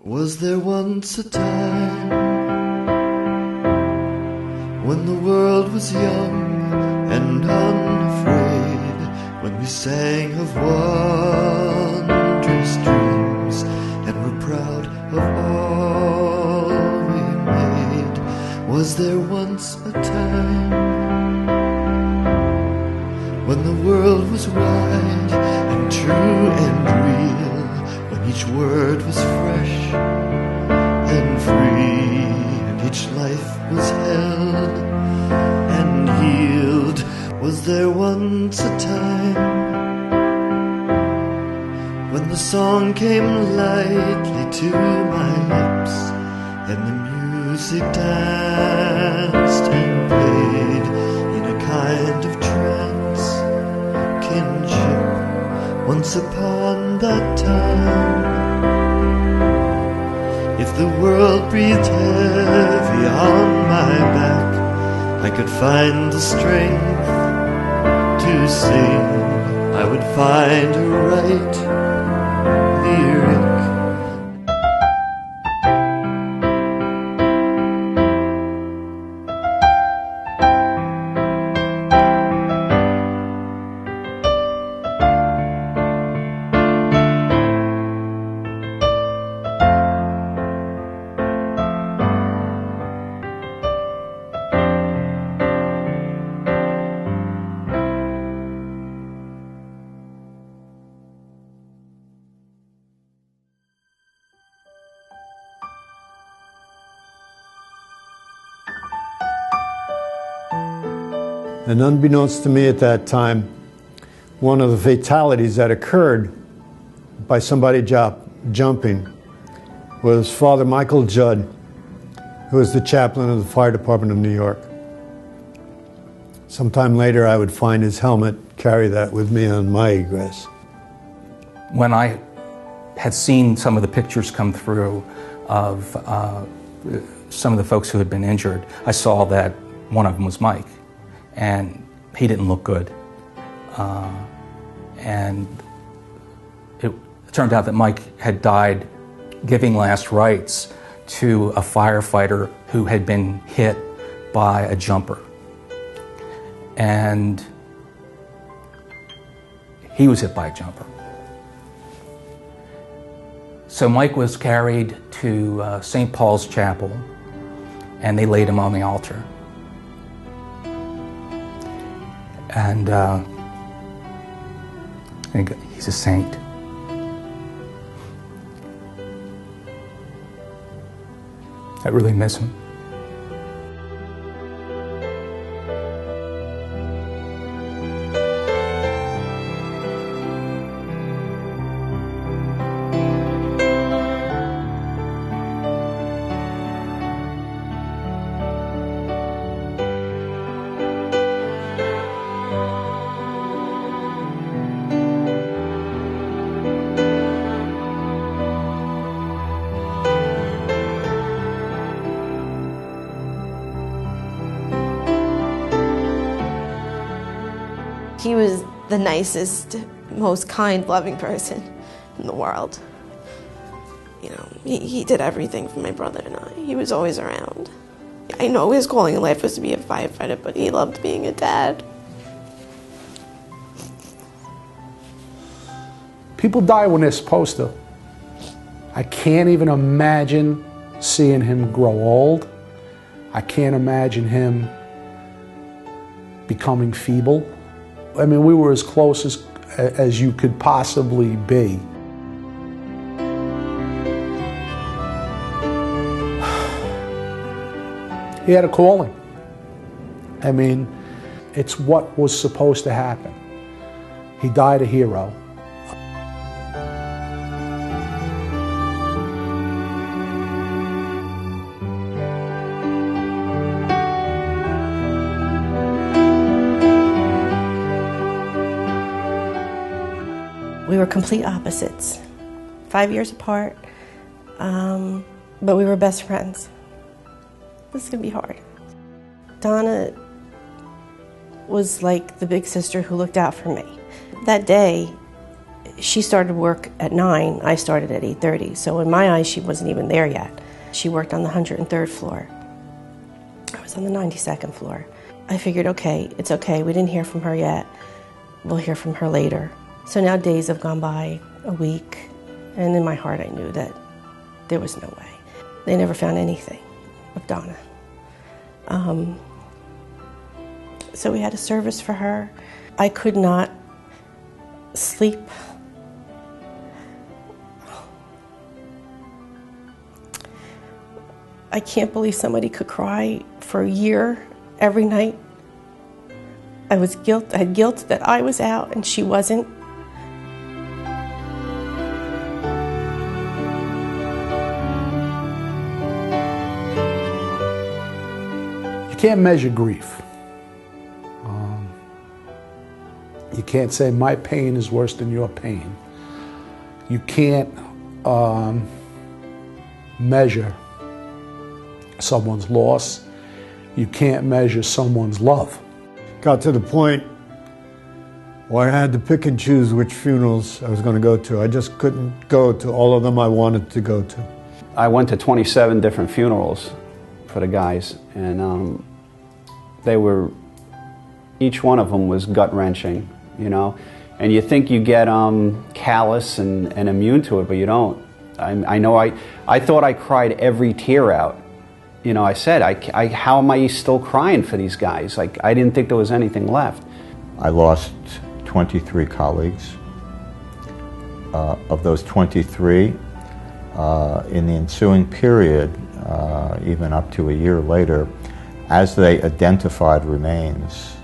Was there once a time when the world was young and unafraid, when we sang of wondrous dreams and were proud of all we made? Was there once a time when the world was wide and true and real, when each word was fresh and free, and each life was held and healed? Was there once a time when the song came lightly to my lips, and the music danced and played in a kind of trance kinship? Once upon that time, if the world breathed heavy on my back, I could find the strength to sing. I would find a right lyric. And unbeknownst to me at that time, one of the fatalities that occurred by somebody jumping was Father Michael Judd, who was the chaplain of the Fire Department of New York. Sometime later, I would find his helmet, carry that with me on my egress. When I had seen some of the pictures come through of some of the folks who had been injured, I saw that one of them was Mike. And he didn't look good. And it turned out that Mike had died giving last rites to a firefighter who had been hit by a jumper. And he was hit by a jumper. So Mike was carried to St. Paul's Chapel, and they laid him on the altar. And he's a saint. I really miss him. He was the nicest, most kind, loving person in the world. You know, he did everything for my brother and I. He was always around. I know his calling in life was to be a firefighter, but he loved being a dad. People die when they're supposed to. I can't even imagine seeing him grow old. I can't imagine him becoming feeble. I mean, we were as close as you could possibly be. He had a calling. I mean, it's what was supposed to happen. He died a hero. We were complete opposites, 5 years apart, but we were best friends. This is gonna be hard. Donna was like the big sister who looked out for me. That day, She started work at 9, I started at 8:30, so in my eyes she wasn't even there yet. She worked on the 103rd floor. I was on the 92nd floor. I figured, okay, it's okay, we didn't hear from her yet. We'll hear from her later. So now days have gone by, a week, and in my heart I knew that there was no way. They never found anything of Donna. So we had a service for her. I could not sleep. I can't believe somebody could cry for a year every night. I had guilt that I was out and she wasn't. You can't measure grief. You can't say my pain is worse than your pain. You can't measure someone's loss. You can't measure someone's love. Got to the point where I had to pick and choose which funerals I was going to go to. I just couldn't go to all of them I wanted to go to. I went to 27 different funerals for the guys, and they were, each one of them was gut-wrenching, you know? And you think you get callous and immune to it, but you don't. I know I thought I cried every tear out. You know, I said, how am I still crying for these guys? Like, I didn't think there was anything left. I lost 23 colleagues. Of those 23, in the ensuing period, even up to a year later, as they identified remains,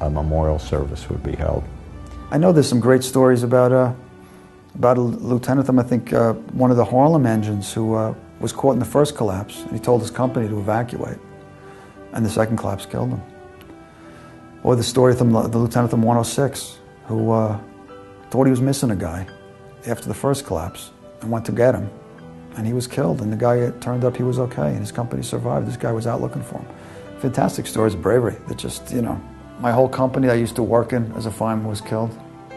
a memorial service would be held. I know there's some great stories about a lieutenant, I think one of the Harlem engines who was caught in the first collapse, and he told his company to evacuate, and the second collapse killed him. Or the story of the lieutenant from 106 who thought he was missing a guy after the first collapse and went to get him, and he was killed, and the guy, it turned up he was okay, and his company survived. This guy was out looking for him. Fantastic stories of bravery that just, you know, my whole company I used to work in as a fireman was killed.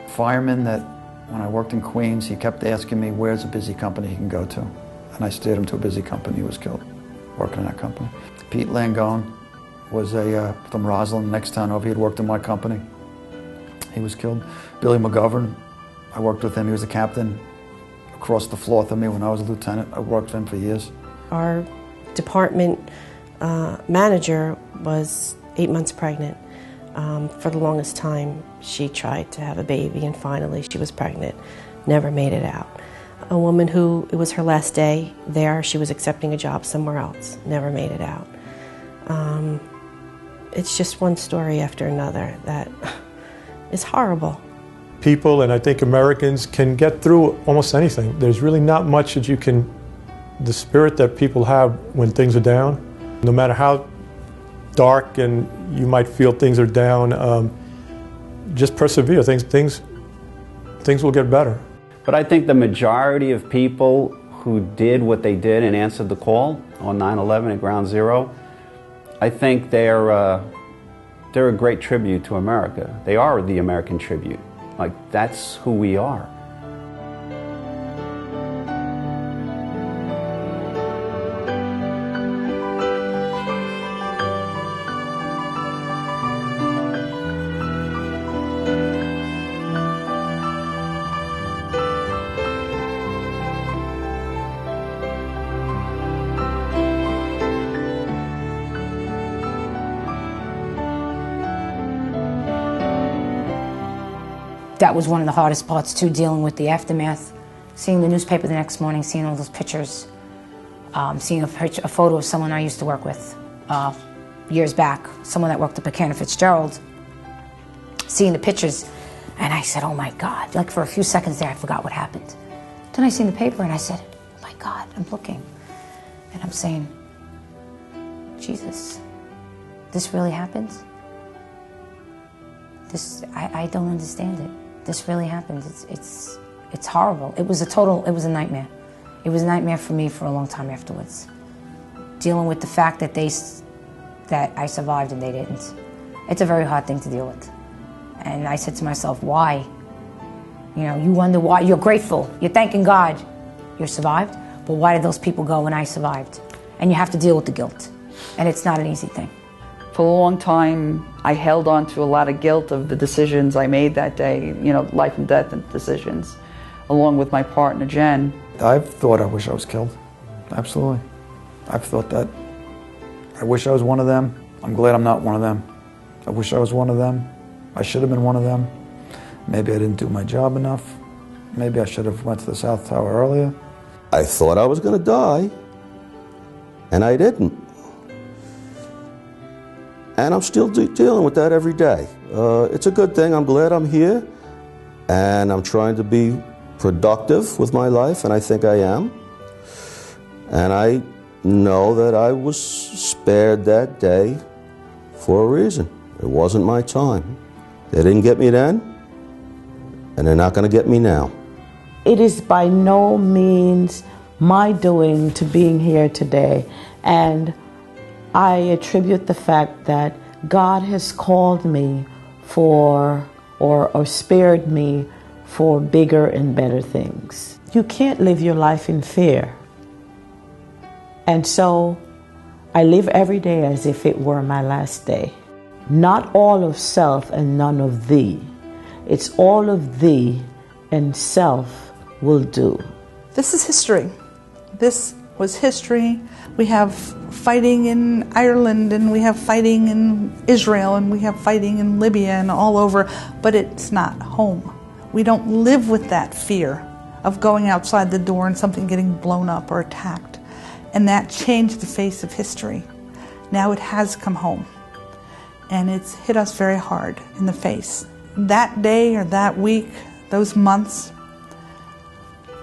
Fireman that, when I worked in Queens, he kept asking me, where's a busy company he can go to? And I steered him to a busy company. He was killed working in that company. Pete Langone was from Roslyn, next town over. He had worked in my company. He was killed. Billy McGovern, I worked with him. He was a captain across the floor from me when I was a lieutenant. I worked with him for years. Our Department manager was 8 months pregnant. For the longest time, she tried to have a baby, and finally she was pregnant. Never made it out. A woman who, it was her last day there, she was accepting a job somewhere else, never made it out. It's just one story after another that is horrible. People, and I think Americans, can get through almost anything. There's really not much that you can, the spirit that people have when things are down, no matter how dark and you might feel things are down, just persevere. Things will get better. But I think the majority of people who did what they did and answered the call on 9/11 at Ground Zero, I think they're a great tribute to America. They are the American tribute. Like, that's who we are. That was one of the hardest parts too, dealing with the aftermath. Seeing the newspaper the next morning, seeing all those pictures, seeing a photo of someone I used to work with years back, someone that worked up at Cantor Fitzgerald, seeing the pictures, and I said, oh my God. Like for a few seconds there, I forgot what happened. Then I seen the paper and I said, oh my God, I'm looking. And I'm saying, Jesus, this really happens? I don't understand it. This really happened. It's horrible. It was a nightmare. It was a nightmare for me for a long time afterwards. Dealing with the fact that I survived and they didn't. It's a very hard thing to deal with. And I said to myself, why? You know, you wonder why. You're grateful. You're thanking God you survived. But why did those people go when I survived? And you have to deal with the guilt. And it's not an easy thing. For a long time, I held on to a lot of guilt of the decisions I made that day, you know, life and death decisions, along with my partner, Jen. I've thought I wish I was killed. Absolutely. I've thought that. I wish I was one of them. I'm glad I'm not one of them. I wish I was one of them. I should have been one of them. Maybe I didn't do my job enough. Maybe I should have went to the South Tower earlier. I thought I was going to die, and I didn't. And I'm still dealing with that every day. It's a good thing. I'm glad I'm here, and I'm trying to be productive with my life, and I think I am. And I know that I was spared that day for a reason. It wasn't my time. They didn't get me then, and they're not going to get me now. It is by no means my doing to being here today, and I attribute the fact that God has called me for, or spared me for bigger and better things. You can't live your life in fear. And so I live every day as if it were my last day. Not all of self and none of thee. It's all of thee and self will do. This is history. This was history. We have fighting in Ireland, and we have fighting in Israel, and we have fighting in Libya and all over, but it's not home. We don't live with that fear of going outside the door and something getting blown up or attacked. And that changed the face of history. Now it has come home, and it's hit us very hard in the face. That day or that week, those months,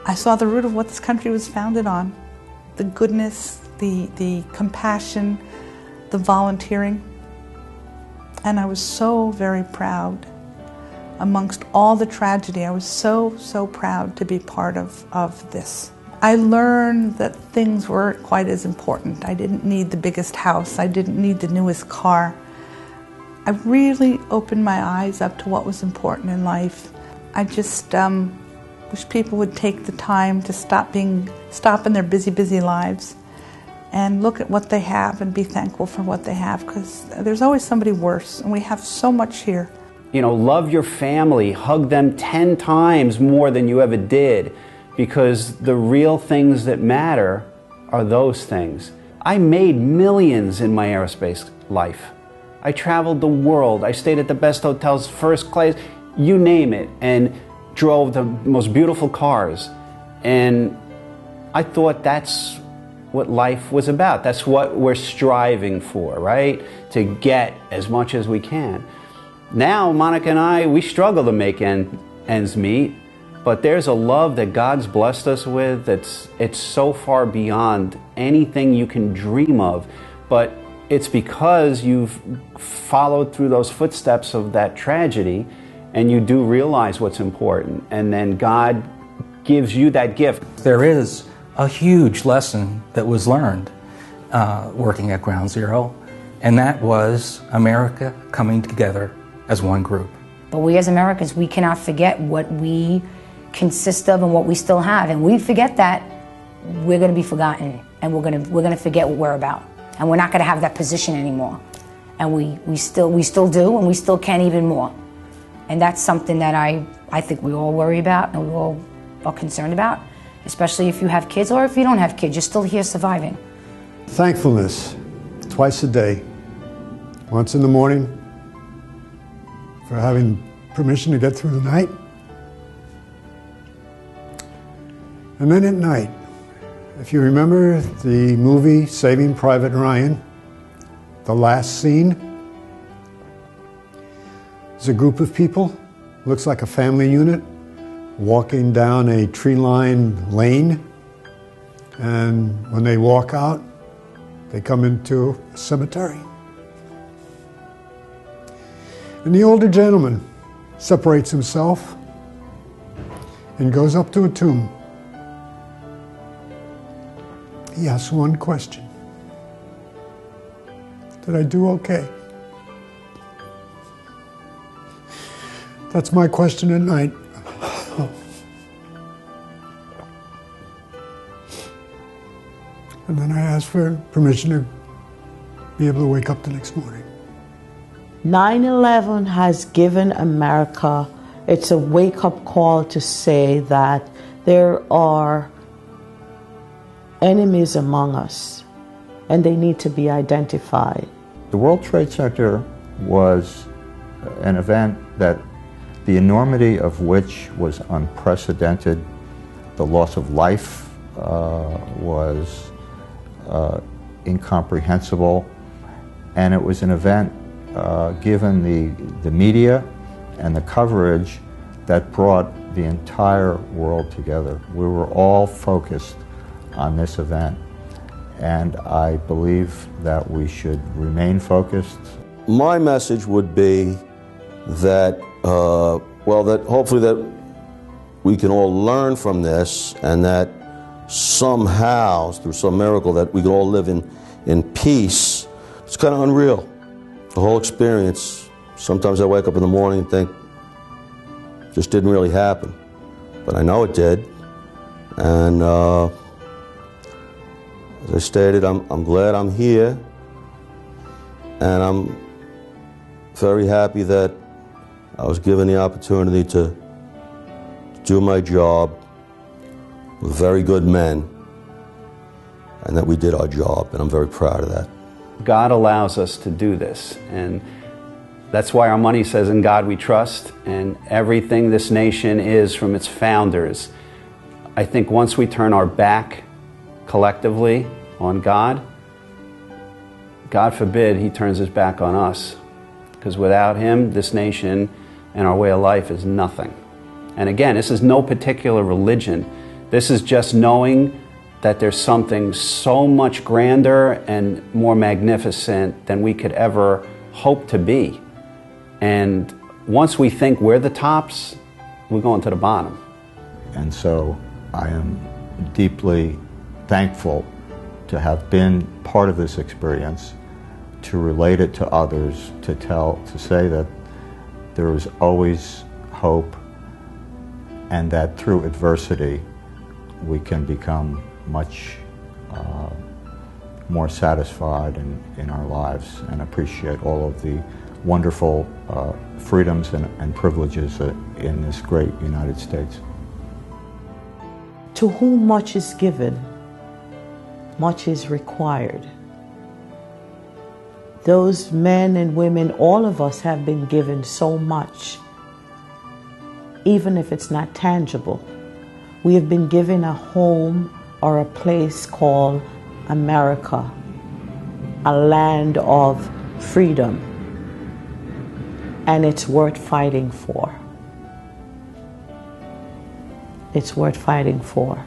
I saw the root of what this country was founded on. The goodness, the compassion, the volunteering. And I was so very proud. Amongst all the tragedy, I was so proud to be part of this. I learned that things weren't quite as important. I didn't need the biggest house. I didn't need the newest car. I really opened my eyes up to what was important in life. I just wish people would take the time to stop in their busy lives and look at what they have and be thankful for what they have, because there's always somebody worse, and we have so much here. You know, love your family, hug them 10 times more than you ever did, because the real things that matter are those things. I made millions in my aerospace life. I traveled the world. I stayed at the best hotels, first class, you name it, and drove the most beautiful cars. And I thought that's what life was about. That's what we're striving for, right? To get as much as we can. Now, Monica and I, we struggle to make ends meet, but there's a love that God's blessed us with it's so far beyond anything you can dream of. But it's because you've followed through those footsteps of that tragedy, and you do realize what's important, and then God gives you that gift. There is a huge lesson that was learned working at Ground Zero, and that was America coming together as one group. But we as Americans, we cannot forget what we consist of and what we still have. And we forget that, we're going to be forgotten, and we're going to forget what we're about. And we're not going to have that position anymore. And we still do, and we still can even more. And that's something that I think we all worry about and we all are concerned about, especially if you have kids, or if you don't have kids, you're still here surviving. Thankfulness, twice a day. Once in the morning for having permission to get through the night. And then at night, if you remember the movie Saving Private Ryan, the last scene, there's a group of people, looks like a family unit, walking down a tree-lined lane, and when they walk out, they come into a cemetery. And the older gentleman separates himself and goes up to a tomb. He asks one question. Did I do okay? That's my question at night. And then I asked for permission to be able to wake up the next morning. 9/11 has given America, it's a wake-up call to say that there are enemies among us, and they need to be identified. The World Trade Center was an event that the enormity of which was unprecedented. The loss of life was incomprehensible, and it was an event given the media and the coverage that brought the entire world together. We were all focused on this event, and I believe that we should remain focused. My message would be that, that hopefully that we can all learn from this, and that somehow, through some miracle, that we can all live in peace. It's kind of unreal, the whole experience. Sometimes I wake up in the morning and think, this didn't really happen, but I know it did. And as I stated, I'm glad I'm here, and I'm very happy that I was given the opportunity to do my job with very good men, and that we did our job, and I'm very proud of that. God allows us to do this, and that's why our money says, "In God we trust," and everything this nation is from its founders. I think once we turn our back collectively on God, God forbid He turns His back on us, because without Him, this nation and our way of life is nothing. And again, this is no particular religion. This is just knowing that there's something so much grander and more magnificent than we could ever hope to be. And once we think we're the tops, we're going to the bottom. And so I am deeply thankful to have been part of this experience, to relate it to others, to say that there is always hope, and that through adversity we can become much more satisfied in our lives, and appreciate all of the wonderful freedoms and privileges in this great United States. To whom much is given, much is required. Those men and women, all of us have been given so much, even if it's not tangible. We have been given a home or a place called America, a land of freedom, and it's worth fighting for. It's worth fighting for.